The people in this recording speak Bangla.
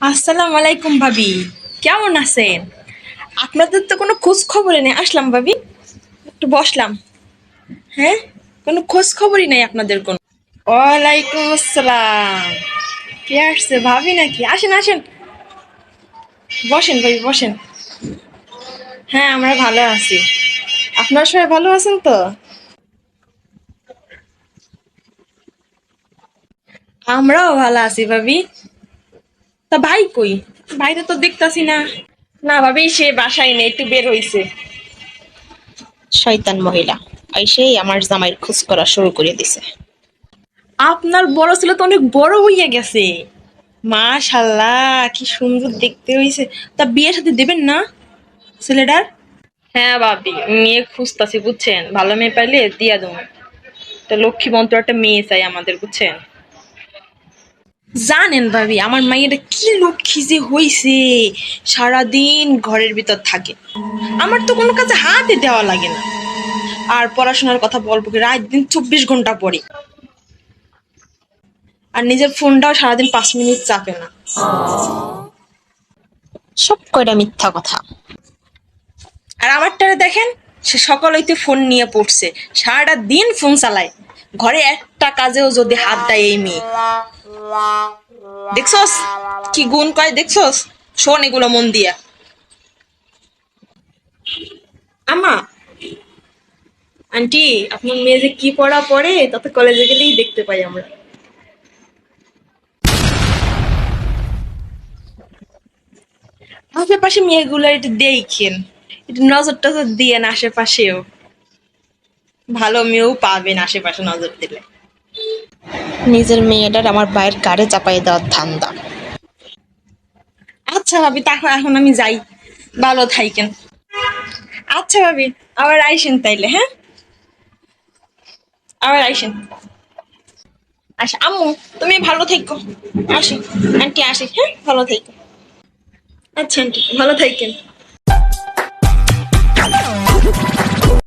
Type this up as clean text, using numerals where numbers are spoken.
আসসালামু আলাইকুম ভাবি, কেমন আছেন? আপনাদের তো কোনো খোঁজ খবরই নেই। আসলাম ভাবি, একটু বসলাম। হ্যাঁ, কোনো খোঁজ খবরই নাই আপনাদের কোনো। ওয়ালাইকুম আসসালাম। কে আসছে, ভাবি নাকি? আসেন আসেন, বসেন ভাবি বসেন। হ্যাঁ, আমরা ভালো আছি। আপনারা সবাই ভালো আছেন তো? আমরাও ভালো আছি ভাবি। তা ভাই কই? ভাইটা তো দেখতাছি না। না ভাবি, সে বাসায় নেই, একটু বের হইছে। শয়তান মহিলা আইসেই আমার জামাইয়ের খোঁজ করা শুরু করে দিছে। আপনার বড় ছেলে তো অনেক বড় হইয়া গেছে। মাশাল্লাহ, কি সুন্দর দেখতে হইছে। তা বিয়ে সাথে দেবেন না ছেলেটার? হ্যাঁ ভাবি, মেয়ে খুঁজতাছি বুঝছেন, ভালো মেয়ে পাইলে দিয়া দেবো। তা লক্ষ্মীবন্ত একটা মেয়ে চাই আমাদের, বুঝছেন। জানেন ভাবি, আমার মাইয়াটা কি লক্ষ্মী যে হইছে, সারাদিন ঘরের ভিতর থাকে। আমার তো কোনো কাজে হাতে দেওয়া লাগে না। আর পড়াশোনার কথা বলবো কি, রাত দিন 24 ঘন্টা পড়ে। আর নিজের ফোনটাও সারাদিন 5 মিনিট চাপে না। সব কয়টা মিথ্যা কথা। আর আমারটারে দেখেন, সে সকাল হইতে ফোন নিয়ে পড়ছে, সারাটা দিন ফোন চালায়। ঘরে একটা কাজেও যদি হাত দেয় এই মেয়ে। দেখছস কি গুণ কয়, দেখছস? শোন এগুলো মন দিয়া। আমা, আন্টি, আপনার মেয়ে যে কি পড়া পড়ে তা তো কলেজে গেলেই দেখতে পাই আমরা। আশেপাশে মেয়েগুলো একটু দেখেন, একটু নজর টজর দিয়েন আশেপাশেও। ভালো মেয়েও পাবেন আশেপাশে নজর দিলে। নিজের মেয়েটার আমার ভাইয়ের গাড়ি চাপাই দেওয়ার ধান্দা। আচ্ছা ভাবি, তখন এখন আমি যাই। ভালো থাইকেন। আচ্ছা ভাবি, আবার আইসেন তাইলে, হ্যাঁ? আবার আইসেন। আচ্ছা আম্মু, তুমি ভালো থেকো। আসি, আন্টি আসি, হ্যাঁ, ভালো থেকো। আচ্ছা আন্টি, ভালো থাইকেন।